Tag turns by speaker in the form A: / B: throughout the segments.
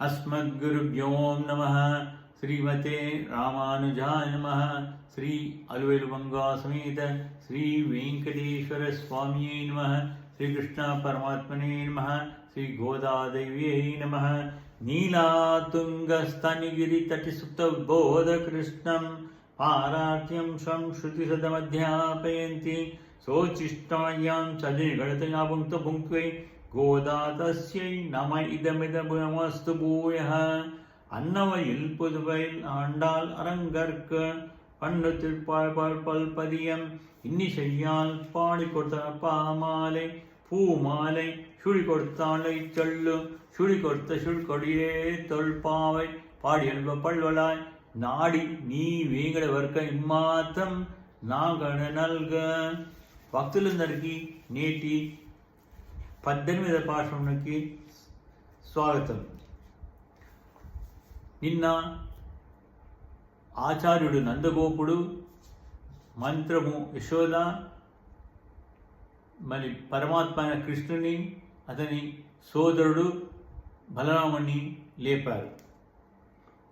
A: अस्मद्गुरुभ्यो नमः। श्रीमते रामानुजाय नमः। श्री अलवेलुमंगा समेत श्री वेंकटेश्वर स्वामी नमः। श्री कृष्ण परमात्मने नमः। श्री गोदादेव्यै नमः। नीलातुङ्गस्तनिगिरितटिसुप्तबोधकृष्णं पारात्यं संश्रुतिसदमध्यापयन्ति सोचिष्टमय्यां सदिनिगणतया पुङ्क्त्वै गोदा तस्यै नम इदमिदमस्तु भूयः। அன்னவையில் புதுவையில் ஆண்டாள் அரங்கற்க பண்ணு திருப்பாழ்பல்பதியம் இன்னிசையால் பாடி கொடுத்த பாமாலை பூமாலை சுழி கொடுத்தாளை சொல்லு சுழி கொடுத்த சுழ்கொடியே தொல்பாவை பாடி அல்வ பல்வலாய் నాడి నీ వేంగడ వర్క ఇమ్మాత్రం నాగణ నల్గ. భక్తులందరికీ నేటి 18వ పాఠంకి స్వాగతం. నిన్న ఆచార్యుడు నందగోపుడు మంత్రము యశోద మరి పరమాత్మ అయిన కృష్ణుని అతని సోదరుడు బలరాముని లేపారు.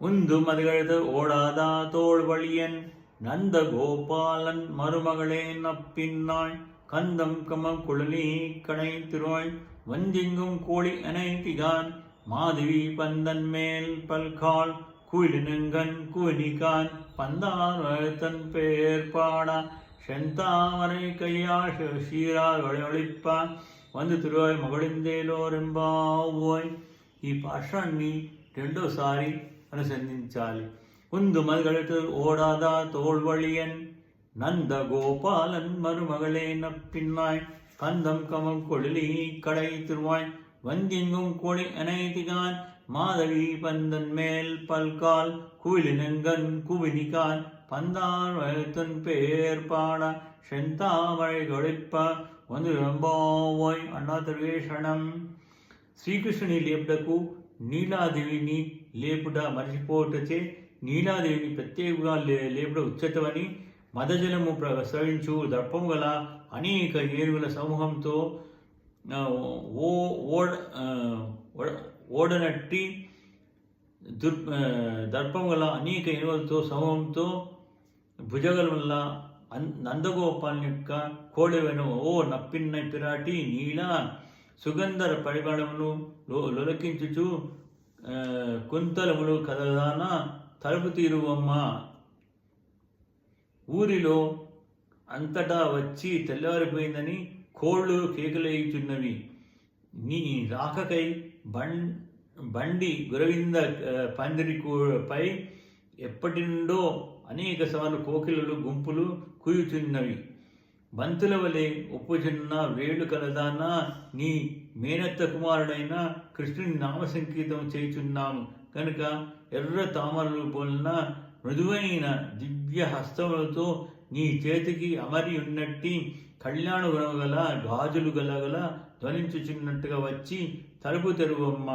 A: உந்து மதுகழுது ஓடாதா தோள்வழியன் நந்த கோபாலன் மருமகளே நப்பின்னாய் கந்தம் கமம் குழலி கடை திருவாய் வஞ்சிங்கும் கோழி அனைத்திகான் மாதவி பந்தன் மேல் பல்கால் குயிலினங்கன் குயினிகான் பந்தான் பேர் பாடா செந்தாமரை கையாள் ஷீரார் ஒளிப்பா வந்து திருவாய் మగడిందేలోరెంబావోయ్. ఈ పాఠాన్ని రెండోసారి అనుసంధించాలి. ముందు మగళతో ఓడాదా తోಳ್వழிయన్ నంద గోపాలన్ మరుమகளே నప్పిన్నాయ్ కందం కమం కొళలి కడై తిరువాయ్ வந்திங்கும் கோழி அனைத்திகான் மாதவி பந்தன் மேல் பல்கால் குயிலினங்கன் குவினிகான் பந்தான் வயத்தன் பேர் பாட செந்தாமழை கொழிப்ப வந்து రంబావోయ్ అన్నాతర్వేషణం. శ్రీకృష్ణుని లేపుటకు నీలాదేవిని లేపుట మరిచిపోటచే నీలాదేవిని ప్రత్యేకంగా లేపుట ఉచ్యతమని మదజలము ప్రసవించు దర్పము గల అనేక ఏనుగుల సమూహంతో ఓడనట్టి దర్పము గల అనేక ఏనుగులతో సమూహంతో భుజగల వల్ల నందగోపాల్ యొక్క కోడెవెను ఓ నప్పిన్న పిరాటి నీల సుగంధర పరిమళమును లొలకించుచు కుంతలములు కదదాన తలుపు తీరువమ్మ. ఊరిలో అంతటా వచ్చి తెల్లవారిపోయిందని కోళ్ళు కేకలేయుచున్నవి. నీ రాకకై బండి గురవింద పందిరిపై ఎప్పటి నుండో అనేక సార్లు కోకిలలు గుంపులు కూయుచున్నవి. బంతుల వలె ఒప్పుచున్న వేడు కలదాన నీ మేనత్త కుమారుడైన కృష్ణుని నామ సంకీర్తం చేయుచున్నాము కనుక ఎర్ర తామరలు పోలిన మృదువైన దివ్య హస్తములతో నీ చేతికి అమరి ఉన్నట్టి కళ్యాణ గుణము గల గాజులు గల ధ్వనించుచున్నట్టుగా వచ్చి తలుపు తెరువమ్మ.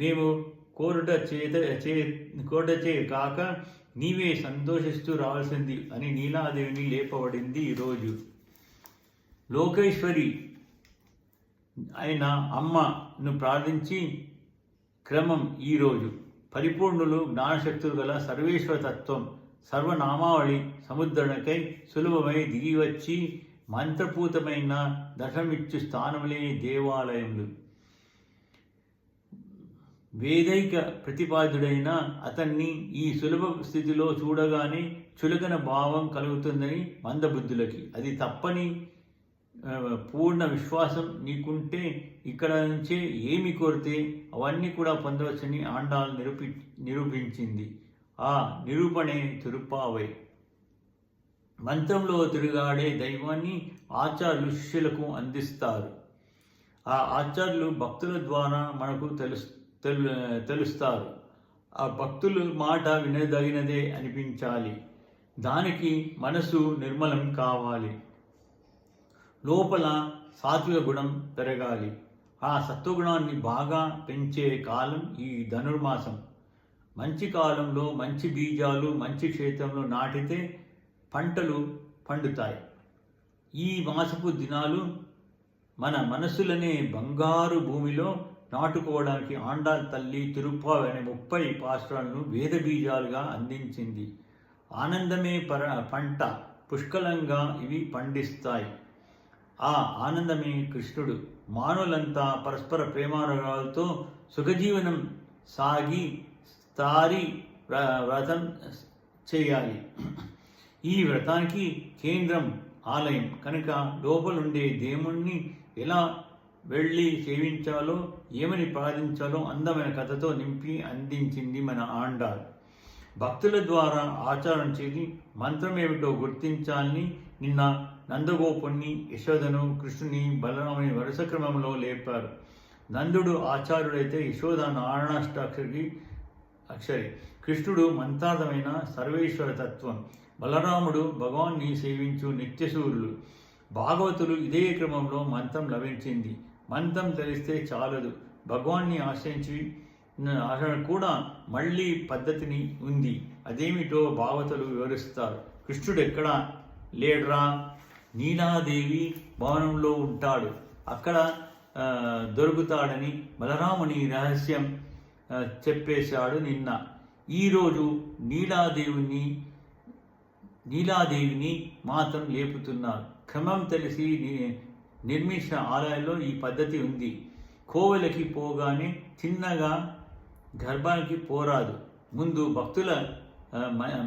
A: మేము కోరటచే కాక నీవే సంతోషిస్తూ రావాల్సింది అని నీలాదేవిని లేపబడింది. ఈరోజు లోకేశ్వరి అయిన అమ్మను ప్రార్థించి క్రమం. ఈరోజు పరిపూర్ణులు జ్ఞానశక్తులు గల సర్వేశ్వర తత్వం సర్వనామావళి సముద్రణకై సులభమై దిగివచ్చి మంత్రపూతమైన దశమిచ్చు స్థానములే దేవాలయములు. వేదైక ప్రతిపాదుడైన అతన్ని ఈ సులభ స్థితిలో చూడగానే చులకన భావం కలుగుతుందని మందబుద్ధులకి. అది తప్పని పూర్ణ విశ్వాసం నీకుంటే ఇక్కడ నుంచే ఏమి కోరితే అవన్నీ కూడా పొందవచ్చని ఆండాల్ నిరూపించింది. ఆ నిరూపణే తిరుప్పావై. మంత్రంలో తిరుగాడే దైవాన్ని ఆచార్యులు శిష్యులకు అందిస్తారు. ఆ ఆచార్యులు భక్తుల ద్వారా మనకు తెలుస్తారు. ఆ భక్తుల మాట వినదగినదే అనిపించాలి. దానికి మనసు నిర్మలం కావాలి. లోపల సాత్విక గుణం పెరగాలి. ఆ సత్వగుణాన్ని బాగా పెంచే కాలం ఈ ధనుర్మాసం. మంచి కాలంలో మంచి బీజాలు మంచి క్షేత్రంలో నాటితే పంటలు పండుతాయి. ఈ మాసపు దినాలు మన మనసులనే బంగారు భూమిలో నాటుకోవడానికి ఆండాల్ తల్లి తిరుప్పావి అనే 30 పాసురాలను వేద బీజాలుగా అందించింది. ఆనందమే పంట, పుష్కలంగా ఇవి పండిస్తాయి. ఆ ఆనందమే కృష్ణుడు. మానవులంతా పరస్పర ప్రేమానురాగాలతో సుఖజీవనం సాగి తారి వ్రతం చేయాలి. ఈ వ్రతానికి కేంద్రం ఆలయం కనుక లోపలుండే దేవుణ్ణి ఎలా వెళ్ళి సేవించాలో, ఏమని ప్రార్థించాలో అందమైన కథతో నింపి అందించింది మన ఆండాల్. భక్తుల ద్వారా ఆచారం చేసి మంత్రం ఏమిటో గుర్తించాలని నిన్న నందగోపుణ్ణి, యశోదను, కృష్ణుని, బలరాముని వరుస క్రమంలో లేపారు. నందుడు ఆచార్యుడైతే యశోద నారాయణాష్టాక్షరి అక్షరి, కృష్ణుడు మంత్రార్థమైన సర్వేశ్వర తత్వం, బలరాముడు భగవాన్ని సేవించు నిత్యసూరులు. భాగవతులు ఇదే క్రమంలో మంత్రం లభించింది. మంత్రం తెలిస్తే చాలదు, భగవాన్ని ఆశ్రయించి కూడా మళ్ళీ పద్ధతిని ఉంది. అదేమిటో భాగవతులు వివరిస్తారు. కృష్ణుడు ఎక్కడా లేడ్రా, నీలాదేవి భవనంలో ఉంటాడు, అక్కడ దొరుకుతాడని బలరాముని రహస్యం చెప్పేశాడు నిన్న. ఈరోజు నీలాదేవిని మాత్రం లేపుతున్నారు. క్రమం తెలిసి నిర్మించిన ఆలయాల్లో ఈ పద్ధతి ఉంది. కోవెలకి పోగానే చిన్నగా గర్భానికి పోరాదు, ముందు భక్తుల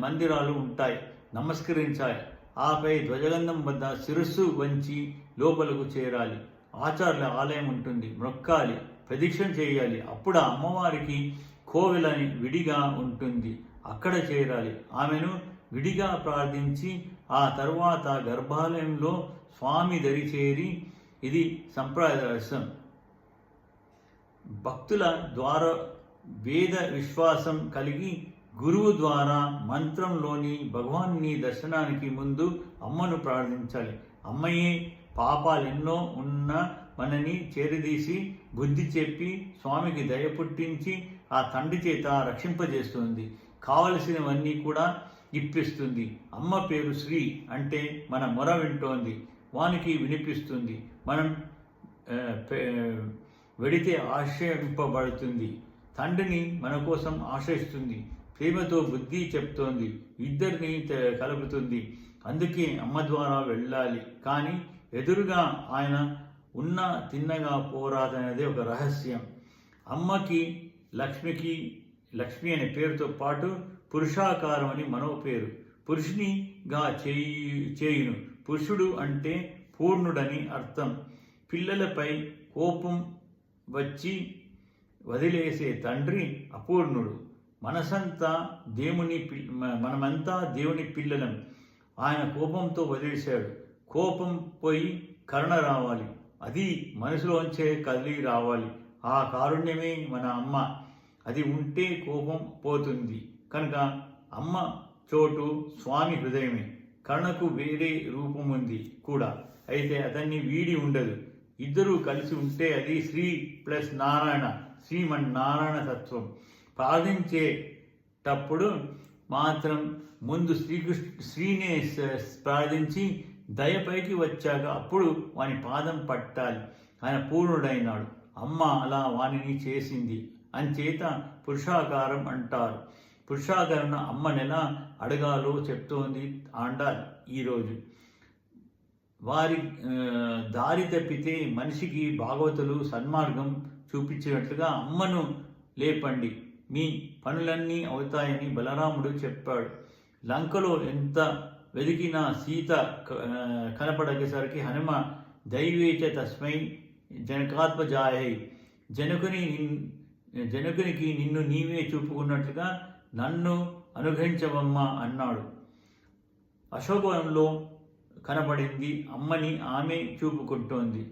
A: మందిరాలు ఉంటాయి, నమస్కరించాలి. ఆపై ధ్వజగంధం వద్ద శిరస్సు వంచి లోపలకు చేరాలి. ఆచార్యుల ఆలయం ఉంటుంది, మొక్కాలి, ప్రదక్షిణ చేయాలి. అప్పుడు అమ్మవారికి కోవెలని విడిగా ఉంటుంది, అక్కడ చేరాలి. ఆమెను విడిగా ప్రార్థించి ఆ తరువాత గర్భాలయంలో స్వామి దరి చేరి, ఇది సంప్రదాయం. భక్తుల ద్వారా వేద విశ్వాసం కలిగి గురువు ద్వారా మంత్రంలోని భగవాన్ని దర్శనానికి ముందు అమ్మను ప్రార్థించాలి. అమ్మయే పాపాలెన్నో ఉన్న మనని చేరదీసి బుద్ధి చెప్పి స్వామికి దయ పుట్టించి ఆ తండ్రి చేత రక్షింపజేస్తుంది. కావలసినవన్నీ కూడా ఇప్పిస్తుంది. అమ్మ పేరు శ్రీ, అంటే మన మొర వింటోంది, వానికి వినిపిస్తుంది. మనం వెడితే ఆశ్రయింపబడుతుంది. తండ్రిని మన కోసం ఆశ్రయిస్తుంది. ప్రేమతో బుద్ధి చెప్తోంది, ఇద్దరిని కలుపుతుంది. అందుకే అమ్మ ద్వారా వెళ్ళాలి, కానీ ఎదురుగా ఆయన ఉన్న తిన్నగా పోరాదనేది ఒక రహస్యం. అమ్మకి లక్ష్మి అనే పేరుతో పాటు పురుషాకారం అని మరో పేరు. పురుషునిగా చేయును. పురుషుడు అంటే పూర్ణుడని అర్థం. పిల్లలపై కోపం వచ్చి వదిలేసే తండ్రి అపూర్ణుడు. మనమంతా దేవుని పిల్లలం. ఆయన కోపంతో వదిలేశాడు. కోపం పోయి కరుణ రావాలి, అది మనసులోంచే కదిలి రావాలి. ఆ కారుణ్యమే మన అమ్మ. అది ఉంటే కోపం పోతుంది. కనుక అమ్మ చోటు స్వామి హృదయమే. కరుణకు వేరే రూపం ఉంది కూడా, అయితే అతన్ని వీడి ఉండదు. ఇద్దరూ కలిసి ఉంటే అది శ్రీ ప్లస్ నారాయణ, శ్రీమన్నారాయణ తత్వం. ప్రార్థించేటప్పుడు మాత్రం ముందు శ్రీనే ప్రార్థించి దయపైకి వచ్చాక అప్పుడు వాని పాదం పట్టాలి. ఆయన పూర్ణుడైనాడు. అమ్మ అలా వానిని చేసింది. అంచేత పురుషాకారం అంటారు. పురుషాకరణ అమ్మనెలా అడగాలో చెప్తోంది ఆండాల్ ఈరోజు. వారి దారి తప్పితే మనిషికి భాగవతులు సన్మార్గం చూపించినట్లుగా అమ్మను లేపండి, మీ పనులన్నీ అవుతాయని బలరాముడు చెప్పాడు. లంకలో ఎంత వెతికినా సీత కనపడేసరికి హనుమ దైవేచ తస్మై జనకాత్మజాయై, జనకునికి నిన్ను నీవే చూపుకున్నట్లుగా నన్ను అనుగ్రహించవమ్మా అన్నాడు. అశోకవనంలో కనబడింది అమ్మని ఆమె చూపుకుంటోంది.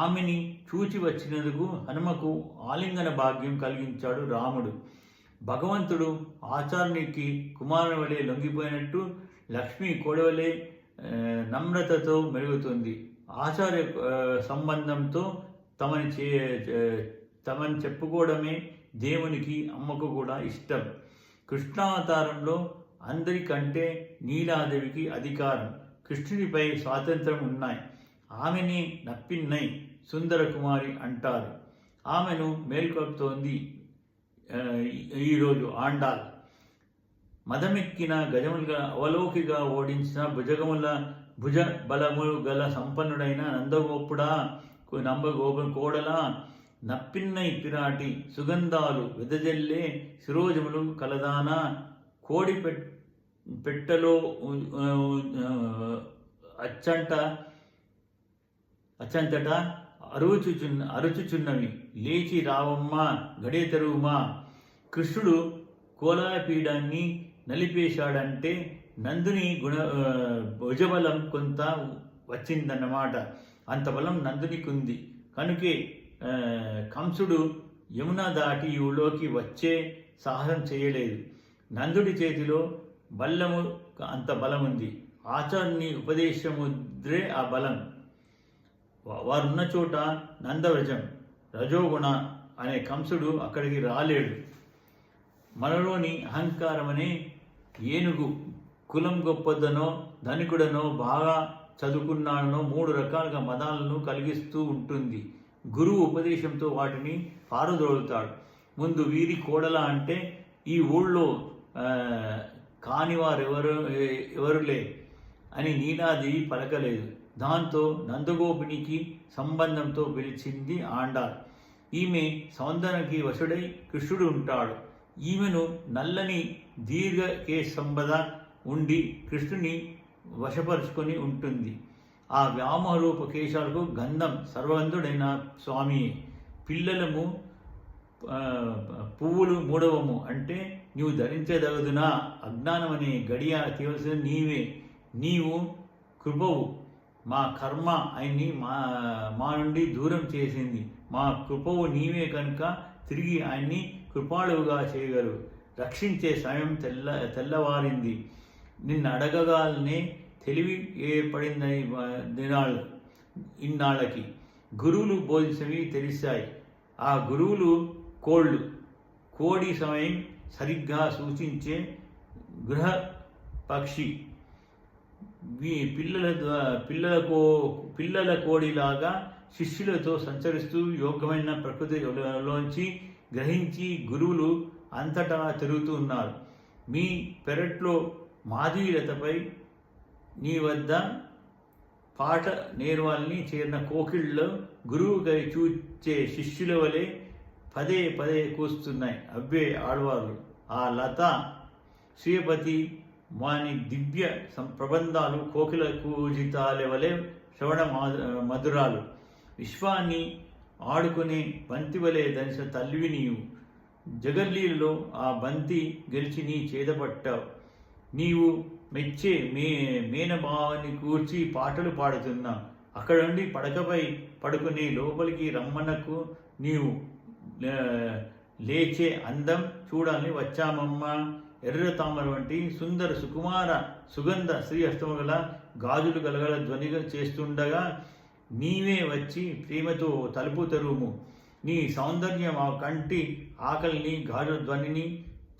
A: ఆమెని చూచి వచ్చినందుకు హనుమకు ఆలింగన భాగ్యం కలిగించాడు రాముడు. భగవంతుడు ఆచార్యునికి కుమారుని వలె లొంగిపోయినట్టు లక్ష్మి కోడవలే నమ్రతతో మెరుగుతుంది. ఆచార్య సంబంధంతో తమని చెప్పుకోవడమే దేవునికి అమ్మకు కూడా ఇష్టం. కృష్ణావతారంలో అందరికంటే నీలాదేవికి అధికారం, కృష్ణుడిపై స్వాతంత్రం ఉన్నాయి. ఆమెని నప్పిన్నై సుందర కుమారి అంటారు. ఆమెను మేల్కొల్పుతోంది ఈరోజు ఆండాల్. మదమెక్కిన గజములుగా అవలోకిగా ఓడించిన భుజ బలములు గల సంపన్నుడైన నందగోపుడా కోడలా నప్పిన్నై పిరాటి సుగంధాలు వెదజల్లే శిరోజములు కలదానా కోడి పెట్టలో అచ్చంతట అరుచుచున్నవి లేచి రావమ్మా గడియ తెరువుమా. కృష్ణుడు కోలాపీడాన్ని నలిపేశాడంటే నందుని భుజబలం కొంత వచ్చిందన్నమాట. అంత బలం నందునికి ఉంది కనుకే కంసుడు యమున దాటి ఊళ్ళోకి వచ్చే సాహసం చేయలేదు. నందుడి చేతిలో బల్లము అంత బలం ఉంది. ఆచార్యుని ఉపదేశముద్రే ఆ బలం. వారున్న చోట నందవ్రజం రజోగుణ అనే కంసుడు అక్కడికి రాలేడు. మనలోని అహంకారం అనే ఏనుగు కులం గొప్పదనో ధనికుడనో బాగా చదువుకున్నాడనో 3 రకాలుగా మదాలను కలిగిస్తూ ఉంటుంది. గురువు ఉపదేశంతో వాటిని పారదోలుతాడు. ముందు వీరి కోడల అంటే ఈ ఊళ్ళో కానివారు ఎవరులే అని నీలాదేవి పలకలేదు. దాంతో నందగోపునికి సంబంధంతో పిలిచింది ఆండాల్. ఈమె సౌందర్యకి వశుడై కృష్ణుడు ఉంటాడు. ఈమెను నల్లని దీర్ఘకేశంబద ఉండి కృష్ణుని వశపరుచుకొని ఉంటుంది. ఆ వ్యామరూప కేశాలకు గంధం సర్వగంధుడైన స్వామియే. పిల్లలము పువ్వులు మూడవము అంటే నీవు ధరించదగదునా. అజ్ఞానమనే గడియ తీవలసిన నీవు కృపవు. మా కర్మ ఆయన్ని మా నుండి దూరం చేసింది. మా కృపవు నీవే కనుక తిరిగి ఆయన్ని కృపాళువుగా చేయగలవు. రక్షించే సమయం తెల్లవారింది. నిన్ను అడగగానే తెలివి ఏర్పడిందని ఇన్నాళ్ళకి గురువులు బోధించినవి తెలిసాయి. ఆ గురువులు కోడి సమయం సరిగ్గా సూచించే గృహ పక్షి. పిల్లల కోడిలాగా శిష్యులతో సంచరిస్తూ యోగ్యమైన ప్రకృతిలోంచి గ్రహించి గురువులు అంతటా తిరుగుతూ ఉన్నారు. మీ పెరట్లో మాధవీలతపై నీ వద్ద పాట నేర్వాలని చేరిన కోకిళ్ళు గురువుగా చూచే శిష్యుల వలె పదే పదే కూస్తున్నాయి. అబ్బే ఆడవాళ్ళు. ఆ లత శ్రీపతి వాని దివ్య ప్రబంధాలు కోకిల కూజితాల వలె శ్రవణ మధురాలు. విశ్వాన్ని ఆడుకునే బంతి వలె ధనిసిన తల్లివి నీవు. జగల్లీలలో ఆ బంతి గెలిచి నీ చేతపట్టావు. నీవు మెచ్చే మేనభావాన్ని కూర్చి పాటలు పాడుతున్నా. అక్కడ నుండి పడకపై పడుకుని లోపలికి రమ్మనకు నీవు లేచే అందం చూడాలని వచ్చామమ్మా. ఎర్ర తామర వంటి సుందర సుకుమార సుగంధ శ్రీ అష్టమగల గాజులు గలగల ధ్వని చేస్తుండగా నీవే వచ్చి ప్రేమతో తలుపు తెరువుము. నీ సౌందర్యం ఆ కంటి ఆకలిని గాజు ధ్వనిని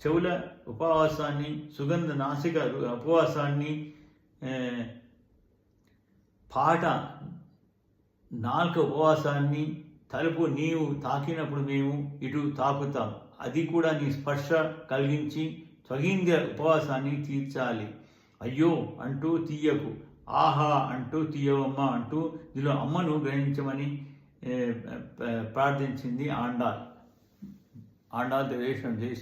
A: చెవుల ఉపవాసాన్ని సుగంధ నాసిక ఉపవాసాన్ని పాట నాలుక ఉపవాసాన్ని తలుపు నీవు తాకినప్పుడు మేము ఇటు తాకుతాం. అది కూడా నీ స్పర్శ కలిగించి స్వగీంద్ర ఉపవాసాన్ని తీర్చాలి. అయ్యో అంటూ తీయకు, ఆహా అంటూ తీయవమ్మ అంటూ ఇందులో అమ్మను గ్రహించమని ప్రార్థించింది ఆండాల్. ఆండాల్ దేశం చేసి